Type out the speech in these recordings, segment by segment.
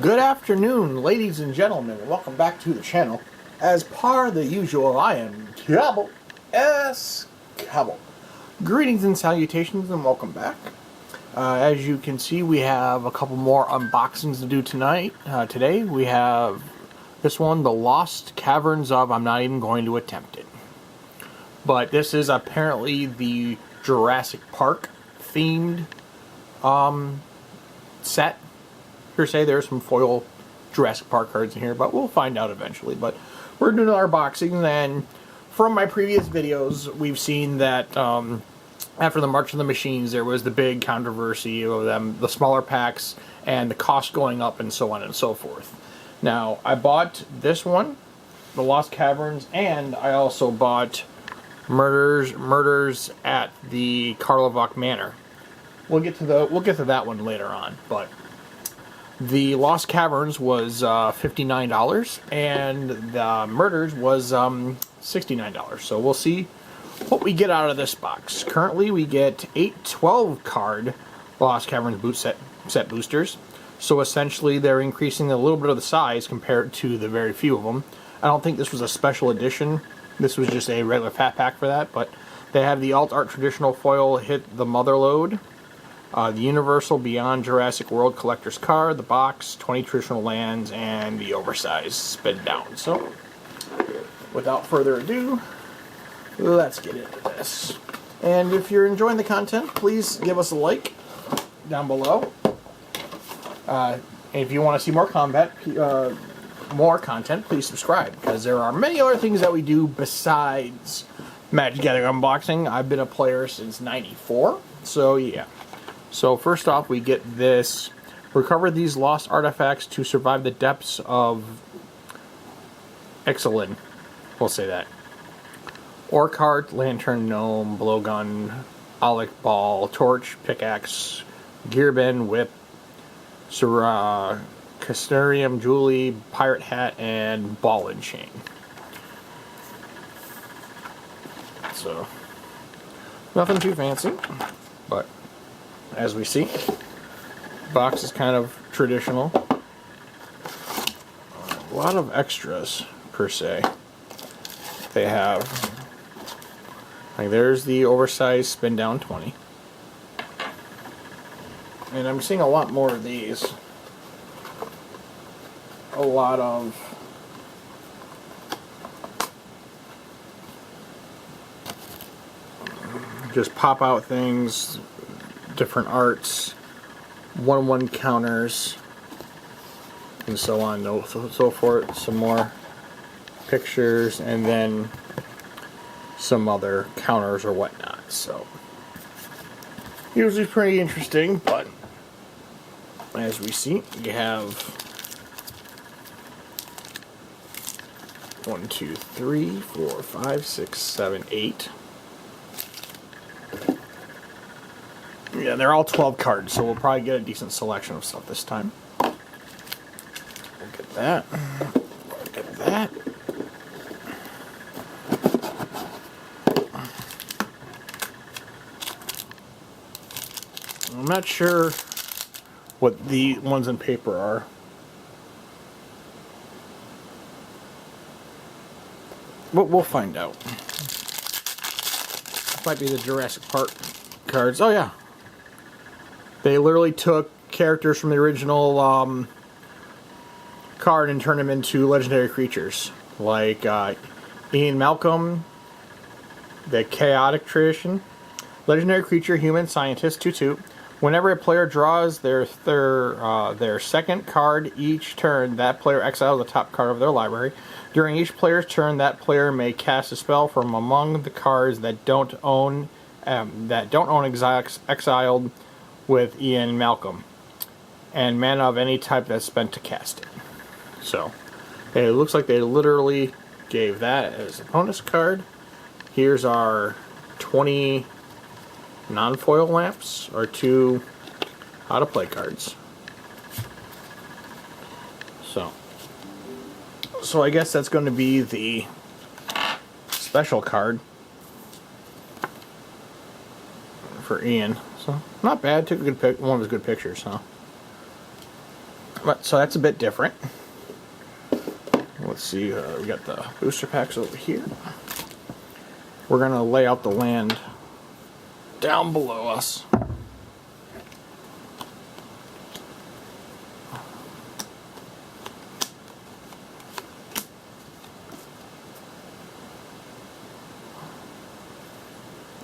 Good afternoon, ladies and gentlemen, and welcome back to the channel. As per the usual, I am Cable S. Cable. Greetings and salutations, and welcome back. As you can see, we have a couple more unboxings to do tonight. Today, we have this one, The Lost Caverns of... I'm not even going to attempt it. But this is apparently the Jurassic Park themed set. Per se, there's some foil Jurassic Park cards in here, but we'll find out eventually. But we're doing our boxing, and from my previous videos, we've seen that after the March of the Machines, there was the big controversy of them, the smaller packs, and the cost going up, and so on and so forth. Now, I bought this one, The Lost Caverns, and I also bought Murders at the Karlovac Manor. We'll get to that one later on, but the Lost Caverns was $59, and the Murders was $69. So we'll see what we get out of this box. Currently, we get 8 12-card Lost Caverns boot set boosters. So essentially, they're increasing a little bit of the size compared to the very few of them. I don't think this was a special edition. This was just a regular fat pack for that. But they have the Alt Art Traditional Foil Hit the Motherlode. The Universal Beyond Jurassic World Collector's Card, the box, 20 traditional lands, and the oversized spin down. So, without further ado, let's get into this. And if you're enjoying the content, please give us a like down below. And if you want to see more content, please subscribe, because there are many other things that we do besides Magic Gathering unboxing. I've been a player since '94, so yeah. So first off, we get this. Recover these lost artifacts to survive the depths of Ixalan. We'll say that. Ore cart, lantern, gnome, blowgun, aulic ball, torch, pickaxe, gearbend, whip, castellarium, jewelry, pirate hat, and ball and chain. So, nothing too fancy, but as we see, box is kind of traditional. A lot of extras, per se. They have, like, there's the oversized spin down 20. And I'm seeing a lot more of these. A lot of just pop out things, different arts, 1/1 counters, and so on and so forth. Some more pictures, and then some other counters or whatnot. So usually pretty interesting, but as we see, you have 1, 2, 3, 4, 5, 6, 7, 8. Yeah, they're all 12 cards, so we'll probably get a decent selection of stuff this time. Look at that. Look at that. I'm not sure what the ones in paper are. But we'll find out. This might be the Jurassic Park cards. Oh, yeah. They literally took characters from the original card and turned them into legendary creatures. Like Ian Malcolm, the Chaotic Tradition. Legendary creature, human, scientist, 2/2. Whenever a player draws their second card each turn, that player exiles the top card of their library. During each player's turn, that player may cast a spell from among the cards that don't own exiled with Ian Malcolm, and mana of any type that's spent to cast it. So, it looks like they literally gave that as a bonus card. Here's our 20 non-foil lamps, or 2 how-to-play cards. So I guess that's going to be the special card for Ian. So not bad. Took a good one of his good pictures, huh? But, so that's a bit different. Let's see, we got the booster packs over here. We're going to lay out the land down below us.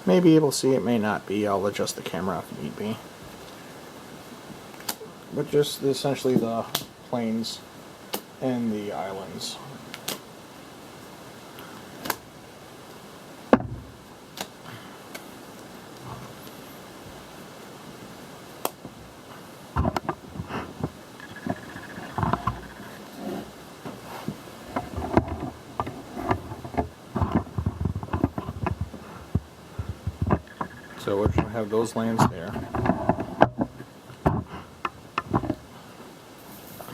May be able to see it, may not be. I'll adjust the camera if need be. But just essentially the plains and the islands. So we're going to have those lands there.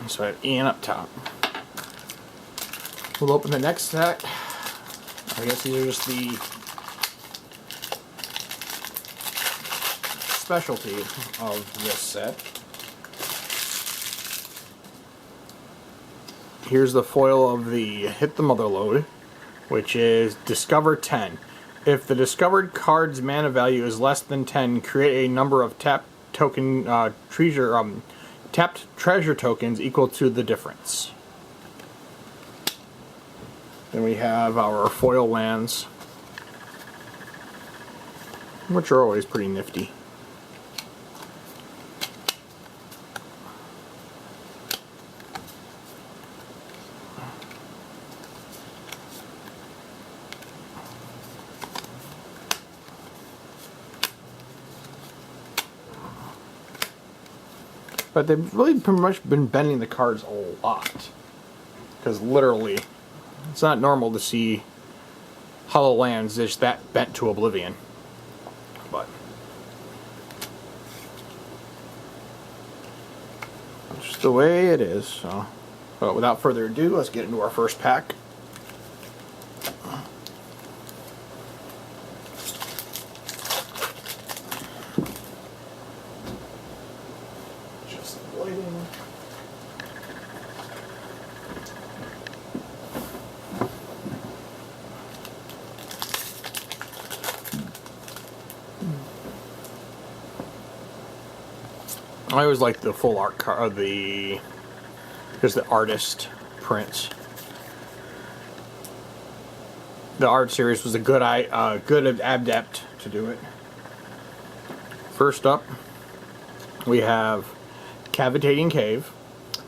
So I have Ian up top. We'll open the next set. I guess these are just the specialty of this set. Here's the foil of the Hit the Mother Load, which is Discover 10. If the discovered card's mana value is less than 10, create a number of tapped treasure tokens equal to the difference. Then we have our foil lands, which are always pretty nifty. But they've really pretty much been bending the cards a lot. Because literally, it's not normal to see hollow lands just that bent to oblivion. But it's just the way it is. So, but without further ado, let's get into our first pack. I always like the full art card, just the artist prints. The art series was a good adept to do it. First up, we have Cavitating Cave,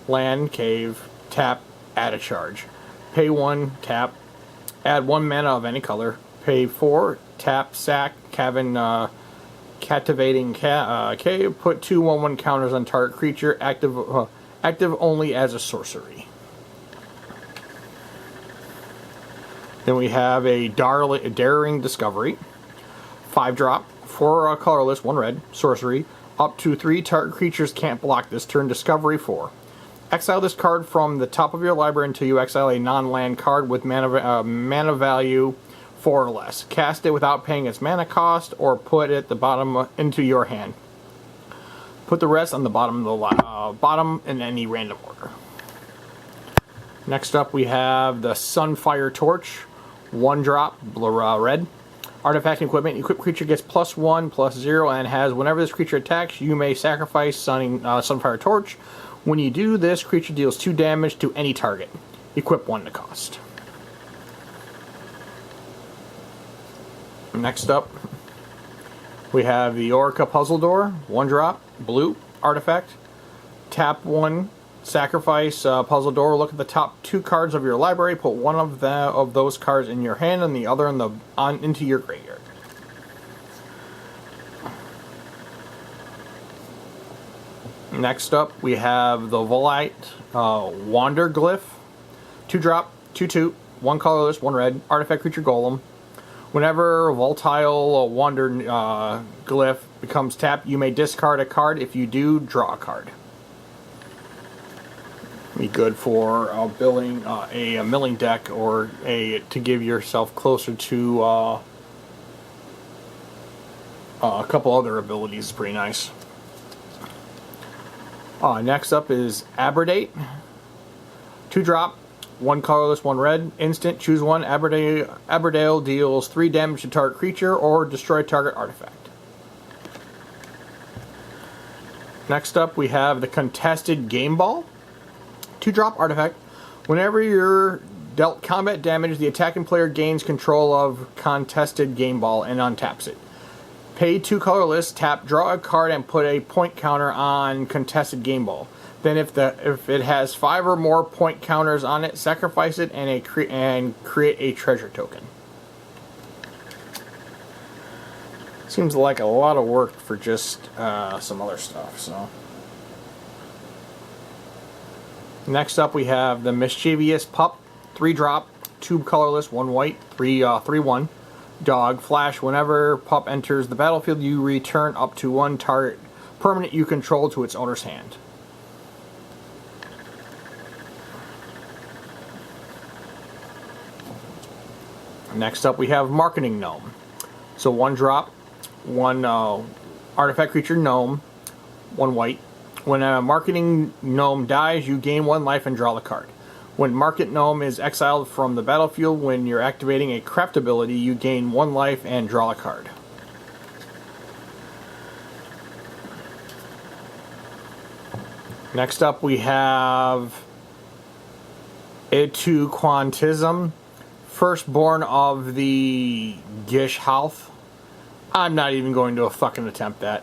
land, cave, tap, add a charge. Pay 1, tap, add 1 mana of any color. Pay 4, tap, sack, Captivating Cave, put 2 1/1 counters on target creature, active only as a sorcery. Then we have a Daring Discovery, 5-drop, 4 colorless, 1 red, sorcery. Up to 3 target creatures can't block this turn. Discovery 4. Exile this card from the top of your library until you exile a non-land card with mana value 4 or less. Cast it without paying its mana cost, or put it at the bottom into your hand. Put the rest on the bottom of the bottom in any random order. Next up, we have the Sunfire Torch, 1-drop, red. Artifact and equipment. Equipped creature gets +1/+0, and has whenever this creature attacks, you may sacrifice Sunfire Torch. When you do, this creature deals 2 damage to any target. Equip 1 to cost. Next up, we have the Orca Puzzle Door, 1-drop, blue, artifact. Tap 1, sacrifice Puzzle Door. Look at the top 2 cards of your library. Put one of those cards in your hand and the other into your graveyard. Next up, we have the Volite Wander Glyph, 2-drop, 2/2, 1 colorless, 1 red, artifact creature golem. Whenever Volatile Wander Glyph becomes tapped, you may discard a card. If you do, draw a card. Be good for building a milling deck, or to give yourself closer to a couple other abilities. Pretty nice. Next up is Aberdate. 2-drop, 1 colorless, 1 red. Instant, choose one. Aberdale deals 3 damage to target creature or destroy target artifact. Next up, we have the Contested Game Ball. 2-drop artifact. Whenever you're dealt combat damage, the attacking player gains control of Contested Game Ball and untaps it. Pay 2 colorless, tap, draw a card, and put a point counter on Contested Game Ball. Then if it has 5 or more point counters on it, sacrifice it and create a treasure token. Seems like a lot of work for just some other stuff. So next up we have the Mischievous Pup. 3-drop, 2 colorless, 1 white, 3/1. Dog. Flash. Whenever pup enters the battlefield, you return up to 1 target permanent you control to its owner's hand. Next up we have Marketing Gnome. So 1-drop, 1 artifact creature gnome, 1 white. When a Marketing Gnome dies, you gain 1 life and draw the card. When Market Gnome is exiled from the battlefield, when you're activating a craft ability, you gain 1 life and draw a card. Next up we have Etu Quantism, firstborn of the Gish Halth. I'm not even going to fucking attempt that.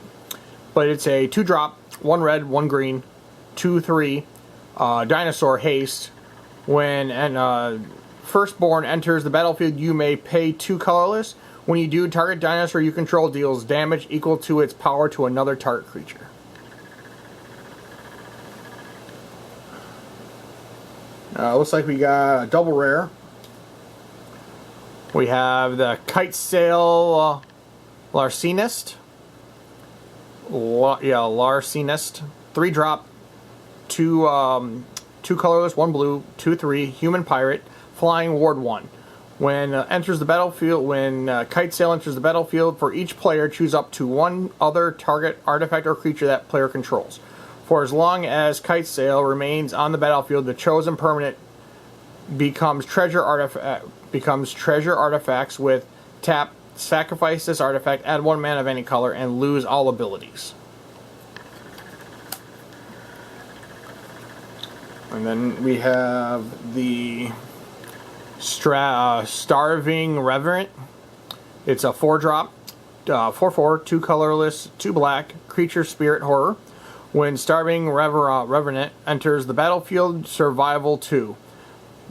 But it's a 2-drop, 1 red, 1 green, 2/3, dinosaur haste. When firstborn enters the battlefield, you may pay 2 colorless. When you do, target dinosaur you control deals damage equal to its power to another target creature. Looks like we got a double rare. We have the Kitesail Larcenist. Larcenist. 3-drop, 2 colorless, 1 blue, 2/3, human pirate, flying, ward 1. When enters the battlefield, when Kitesail enters the battlefield, for each player choose up to 1 other target artifact or creature that player controls. For as long as Kitesail remains on the battlefield, the chosen permanent becomes treasure artifacts with tap. Sacrifice this artifact, add 1 mana of any color, and lose all abilities. And then we have the Starving Revenant. It's a 4-drop, 4/4, 2 colorless, 2 black, creature spirit horror. When Starving Revenant enters the battlefield, survival 2.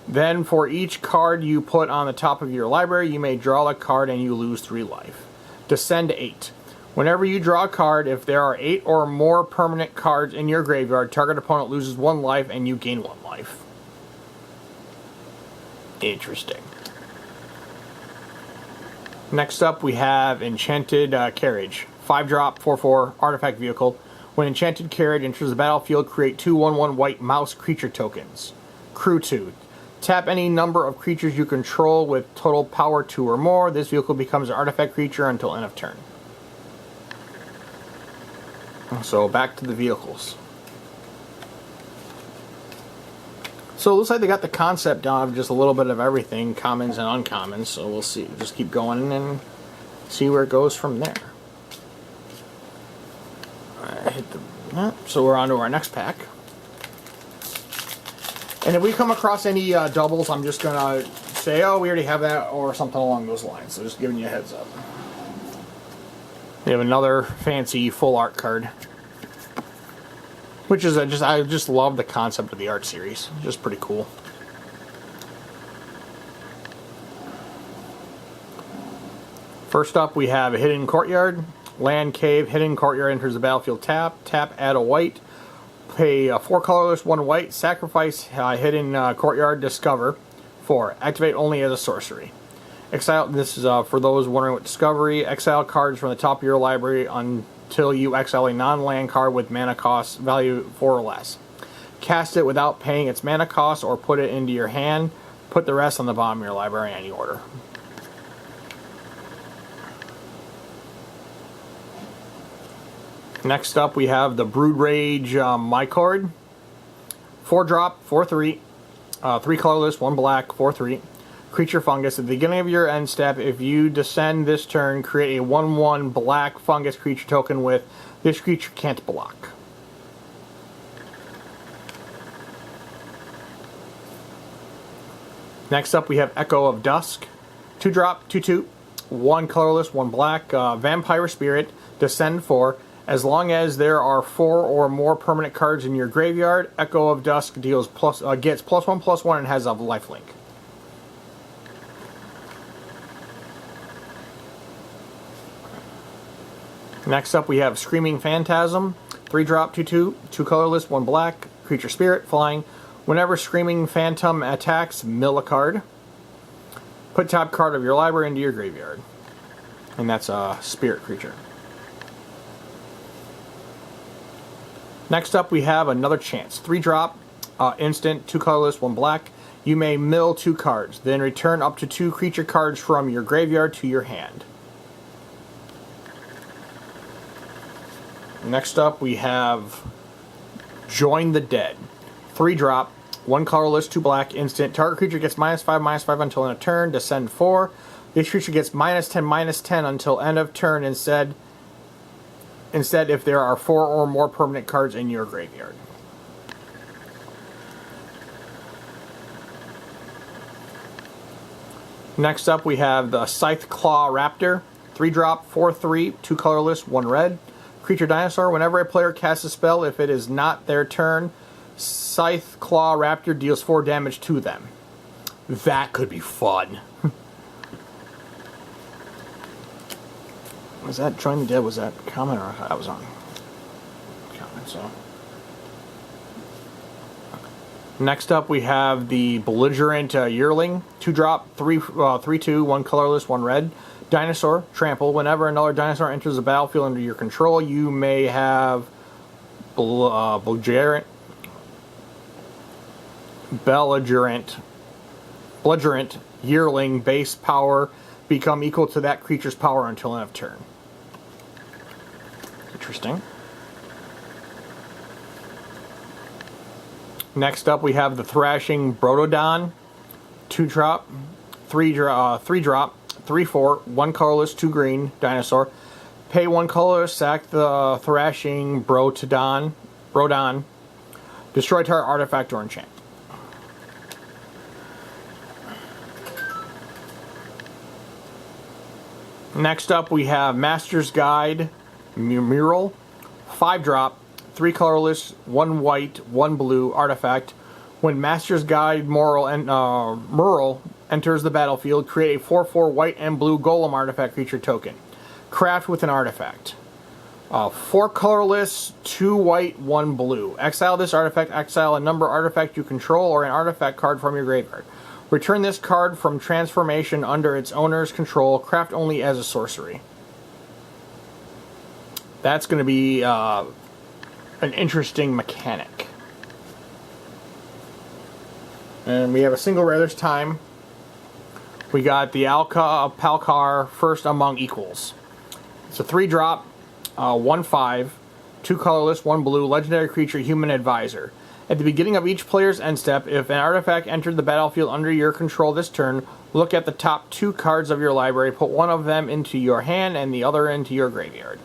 Then for each card you put on the top of your library, you may draw a card and you lose 3 life. Descend 8. Whenever you draw a card, if there are 8 or more permanent cards in your graveyard, target opponent loses 1 life and you gain 1 life. Interesting. Next up we have Enchanted Carriage. 5-drop, 4/4, artifact vehicle. When Enchanted Carriage enters the battlefield, create 2 1/1 white mouse creature tokens. Crew 2. Tap any number of creatures you control with total power 2 or more. This vehicle becomes an artifact creature until end of turn. So back to the vehicles. So it looks like they got the concept down of just a little bit of everything, commons and uncommons. So we'll see. Just keep going and see where it goes from there. So we're on to our next pack. And if we come across any doubles, I'm just going to say, oh, we already have that, or something along those lines. So just giving you a heads up. We have another fancy full art card. Which is, I just love the concept of the art series. Just pretty cool. First up, we have a Hidden Courtyard. Land, cave, Hidden Courtyard enters the battlefield. Tap, add a white. Pay 4 colorless, 1 white. Sacrifice Hidden Courtyard, discover. 4. Activate only as a sorcery. Exile, this is for those wondering what discovery. Exile cards from the top of your library until you exile a non-land card with mana cost value 4 or less. Cast it without paying its mana cost or put it into your hand. Put the rest on the bottom of your library in any order. Next up, we have the Brood Rage Mycard. 4-drop, 4/3. 3 colorless, 1 black, 4/3. Creature fungus. At the beginning of your end step, if you descend this turn, create a 1/1 black fungus creature token with this creature can't block. Next up, we have Echo of Dusk. 2-drop, 2/2. 1 colorless, 1 black. Vampire Spirit. Descend 4. As long as there are 4 or more permanent cards in your graveyard, Echo of Dusk gets +1/+1 and has a lifelink. Next up, we have Screaming Phantasm. 3-drop, 2/2. 2 colorless, 1 black. Creature Spirit, flying. Whenever Screaming Phantom attacks, mill a card. Put top card of your library into your graveyard. And that's a spirit creature. Next up, we have Another Chance. 3-drop, instant, 2 colorless, 1 black. You may mill 2 cards. Then return up to 2 creature cards from your graveyard to your hand. Next up, we have Join the Dead. 3-drop, 1 colorless, 2 black, instant. Target creature gets -5/-5 until end of turn. Descend 4. This creature gets -10/-10 until end of turn instead if there are 4 or more permanent cards in your graveyard. Next up, we have the Scythe Claw Raptor. 3-drop, 4/3, 2 colorless, 1 red. Creature Dinosaur. Whenever a player casts a spell, if it is not their turn, Scythe Claw Raptor deals 4 damage to them. That could be fun. Was that Join the Dead? Was that comment or I was on comment? So next up, we have the Belligerent Yearling. 2-drop, 3/2, 1 colorless, 1 red. Dinosaur, trample. Whenever another dinosaur enters the battlefield under your control, you may have belligerent Yearling base power become equal to that creature's power until end of turn. Interesting. Next up, we have the Thrashing Brododon. 2-drop, 3-drop, 3/4, 1 colorless, 2 green, dinosaur. Pay 1 color, sack the Thrashing Brododon. Destroy target artifact or enchant. Next up, we have Master's Guide Mural. 5-drop, 3 colorless, 1 white, 1 blue artifact. When Master's Guide Mural enters the battlefield, create a 4/4 white and blue golem artifact creature token. Craft with an artifact. 4 colorless, 2 white, 1 blue. Exile this artifact, exile a number artifact you control or an artifact card from your graveyard. Return this card from transformation under its owner's control. Craft only as a sorcery. That's going to be an interesting mechanic. And we have a single rare this time. We got the Alka of Palkar, First Among Equals. It's a 3-drop, 1/5, 2 colorless, 1 blue, legendary creature, Human Advisor. At the beginning of each player's end step, if an artifact entered the battlefield under your control this turn, look at the top 2 cards of your library, put one of them into your hand and the other into your graveyard.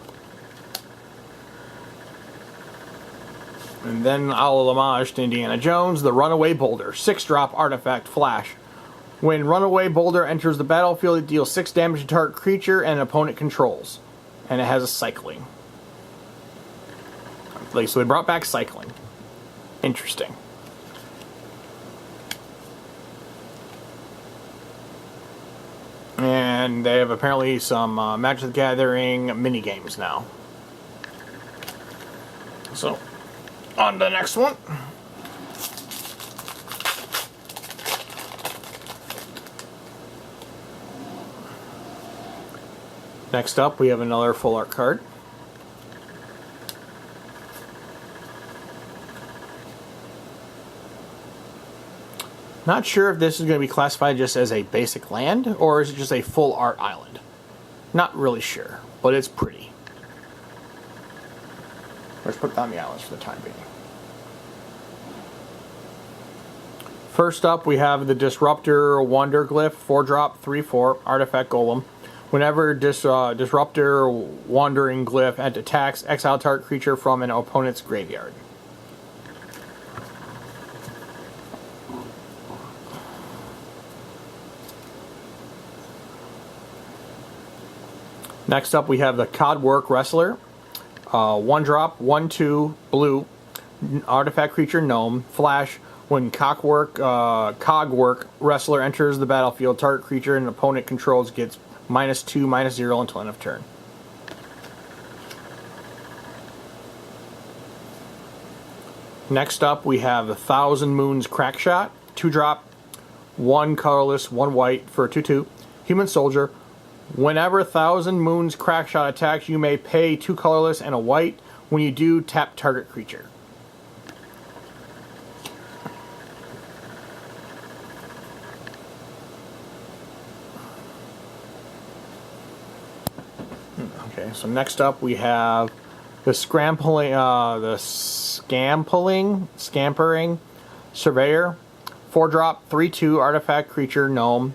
And then I'll homage to Indiana Jones, the Runaway Boulder. 6-drop artifact, flash. When Runaway Boulder enters the battlefield, it deals 6 damage to target creature and opponent controls. And it has a cycling. So they brought back cycling. Interesting. And they have apparently some Magic the Gathering mini games now. So, on to the next one. Next up, we have another full art card. Not sure if this is going to be classified just as a basic land, or is it just a full art island? Not really sure, but it's pretty. Let's put down the islands for the time being. First up, we have the Disruptor Wonder Glyph, 4-drop, 3/4, Artifact Golem. Whenever Disruptor Wandering Glyph attacks, exile target creature from an opponent's graveyard. Next up, we have the Codwork Wrestler, 1-drop, 1/2, blue, artifact creature gnome, flash. When Cogwork Wrestler enters the battlefield, target creature an opponent controls gets -2/-0 until end of turn. Next up, we have the Thousand Moons Crackshot, 2-drop, 1 colorless, 1 white for a 2/2. Human Soldier. Whenever Thousand Moons Crackshot attacks, you may pay 2 colorless and a white. When you do, tap target creature. Okay, so next up we have the Scampering Surveyor, 4-drop, 3/2, artifact creature gnome,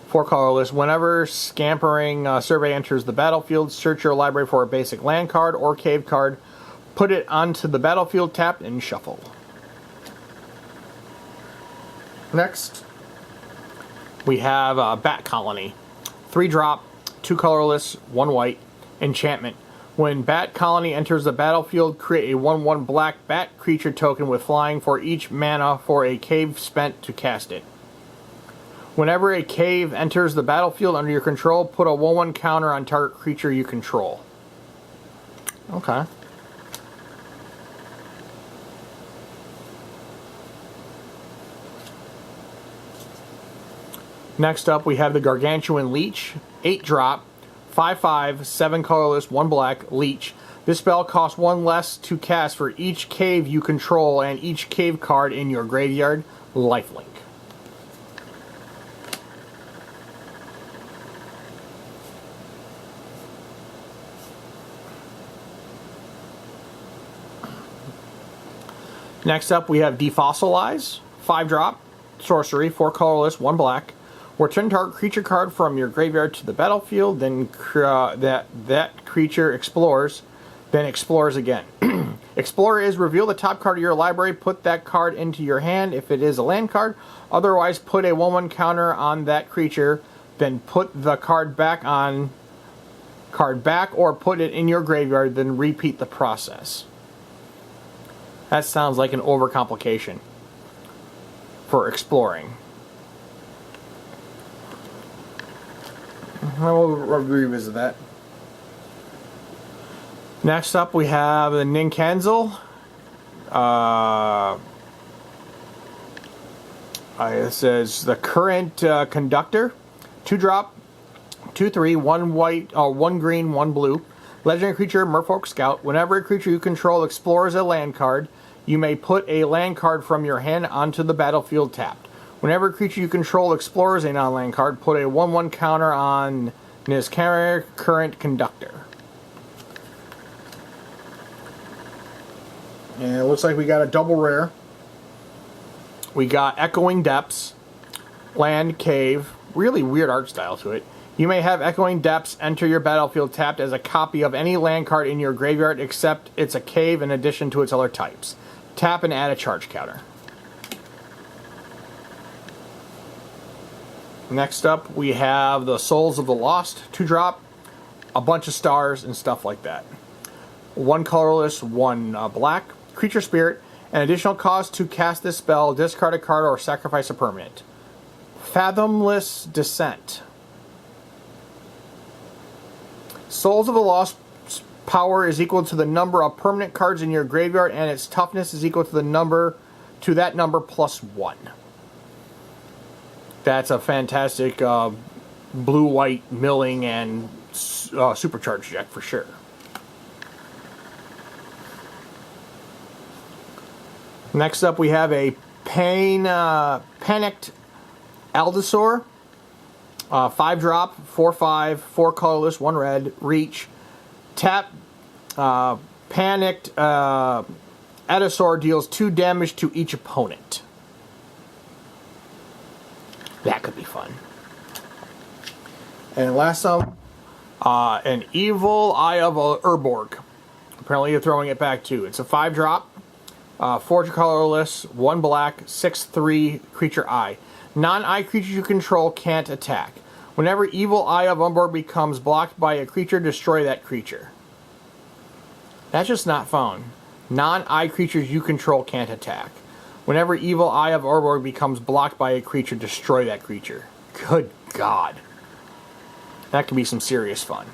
4 colorless. Whenever Scampering Survey enters the battlefield, search your library for a basic land card or cave card, put it onto the battlefield, tap, and shuffle. Next, we have Bat Colony, 3-drop, 2 colorless, 1 white, enchantment. When Bat Colony enters the battlefield, create a 1/1 black bat creature token with flying for each mana for a cave spent to cast it. Whenever a cave enters the battlefield under your control, put a 1/1 counter on target creature you control. Okay. Next up, we have the Gargantuan Leech, 8-drop, 5/5, 7 colorless, 1 black, Leech. This spell costs 1 less to cast for each cave you control and each cave card in your graveyard. Lifelink. Next up, we have Defossilize, 5-drop, sorcery, 4 colorless, 1 black. Return target creature card from your graveyard to the battlefield, then that creature explores, then explores again. Explore is reveal the top card of your library, put that card into your hand if it is a land card. Otherwise, put a 1/1 counter on that creature, then put the card back or put it in your graveyard, then repeat the process. That sounds like an overcomplication for exploring. We'll revisit that. Next up, we have the Ninkanzel. It says the Current Conductor, 2-drop, 2/3, 1 white, 1 green, 1 blue. Legendary creature, Merfolk Scout. Whenever a creature you control explores a land card, you may put a land card from your hand onto the battlefield tapped. Whenever a creature you control explores a non-land card, put a 1/1 counter on this Current Conductor. And it looks like we got a double rare. We got Echoing Depths, land, cave, really weird art style to it. You may have Echoing Depths enter your battlefield tapped as a copy of any land card in your graveyard except it's a cave in addition to its other types. Tap and add a charge counter. Next up, we have the Souls of the Lost, 2-drop, a bunch of stars and stuff like that. 1 colorless, 1 black, creature spirit, an additional cost to cast this spell, discard a card or sacrifice a permanent. Fathomless Descent. Souls of the Lost power is equal to the number of permanent cards in your graveyard, and its toughness is equal to that number plus 1. That's a fantastic blue-white milling and supercharged deck for sure. Next up, we have a Panicked Allosaur, 5-drop, 4/5, 4 colorless, 1 red, reach. Tap, Panicked Edisaur deals 2 damage to each opponent. That could be fun. And last up, an Evil Eye of Urborg. Apparently you're throwing it back too. It's a 5-drop, 4 colorless, 1 black, 6/3 creature eye. Non-eye creatures you control can't attack. Whenever Evil Eye of Urborg becomes blocked by a creature, destroy that creature. That's just not fun. Non-eye creatures you control can't attack. Whenever Evil Eye of Urborg becomes blocked by a creature, destroy that creature. Good God. That could be some serious fun.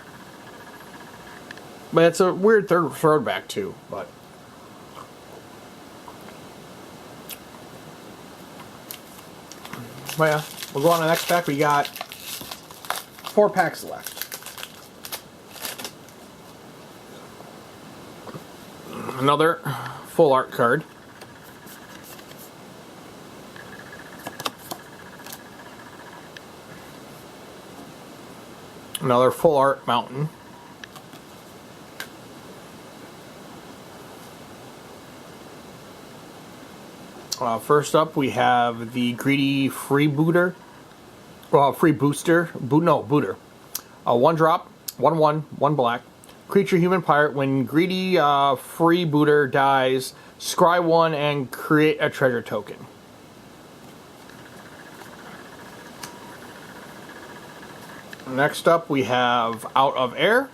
But it's a weird third throwback too, but yeah, we'll go on to the next pack. We got 4 packs left. Another full art card. Another full art mountain. First up, we have the greedy freebooter. Booter. 1-drop, 1/1, 1 black. Creature human pirate. When greedy freebooter dies, scry 1 and create a treasure token. Next up, we have Out of Air.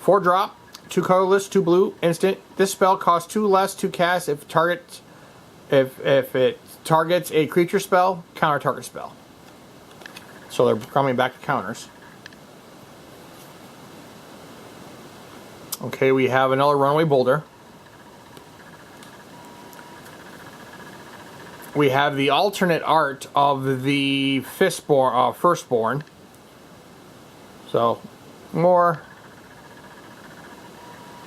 4-drop, 2 colorless, 2 blue, instant. This spell costs 2 less to cast if it targets a creature spell, counter target spell. So they're coming back to counters. Okay, we have another Runaway Boulder. We have the alternate art of the Firstborn. So, more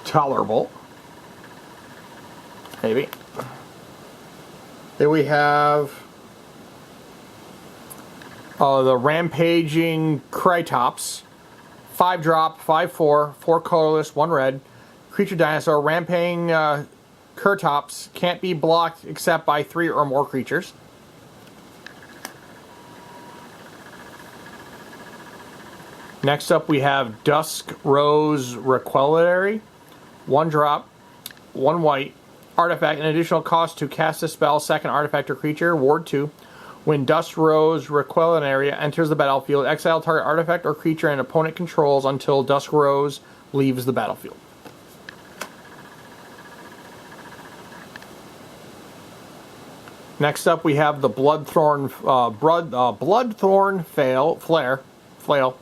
tolerable. Maybe. Then we have the Rampaging Krytops. 5-drop, 5/4, 4 colorless, 1 red. Creature dinosaur. Rampaging Krytops can't be blocked except by 3 or more creatures. Next up we have Dusk Rose Requilary. 1-drop, 1 white. Artifact, an additional cost to cast a spell, second artifact or creature, ward 2. When Dusk Rose Requilary enters the battlefield, exile target artifact or creature an opponent controls until Dusk Rose leaves the battlefield. Next up we have the Bloodthorn Flail.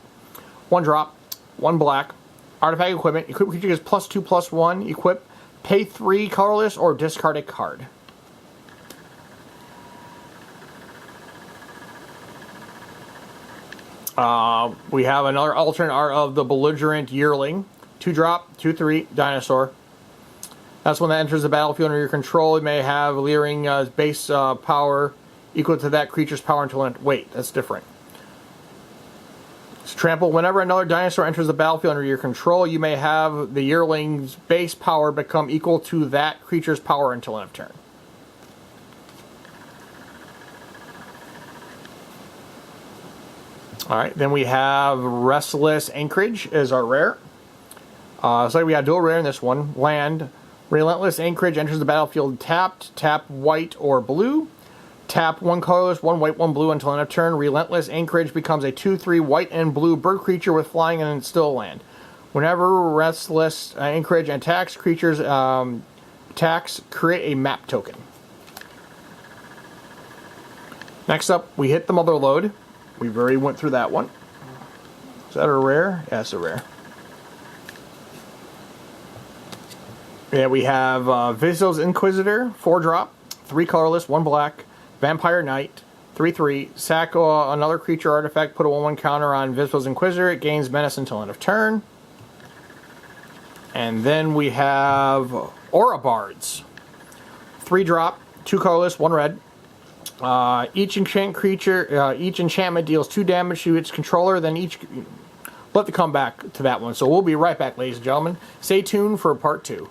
1-drop, 1 black. Artifact equipment. Equip creature gets +2/+1. Equip. Pay 3 colorless or discard a card. We have another alternate art of the Belligerent Yearling. 2-drop, 2/3 dinosaur. That's when that enters the battlefield under your control. It may have leering base power equal to that creature's power until end. Wait, that's different. It's trample. Whenever another dinosaur enters the battlefield under your control, you may have the Yearling's base power become equal to that creature's power until end of turn. Alright, then we have Restless Anchorage is our rare. So we got dual rare in this one. Land. Relentless Anchorage enters the battlefield tapped. Tap white or blue. Tap 1 colorless, 1 white, 1 blue until end of turn. Relentless Anchorage becomes a 2/3 white and blue bird creature with flying and still land. Whenever Restless Anchorage attacks creatures, create a map token. Next up, we hit the Mother Lode. We've already went through that one. Is that a rare? Yeah, it's a rare. Yeah, we have Vizzo's Inquisitor, 4-drop, 3 colorless, 1 black. Vampire Knight, 3/3. Sack another creature artifact, put a 1/1 counter on Vizzo's Inquisitor. It gains menace until end of turn. And then we have Aura Bards. 3-drop, 2 colorless, 1 red. Each enchantment deals 2 damage to its controller, then each we'll have to come back to that one. So we'll be right back, ladies and gentlemen. Stay tuned for part 2.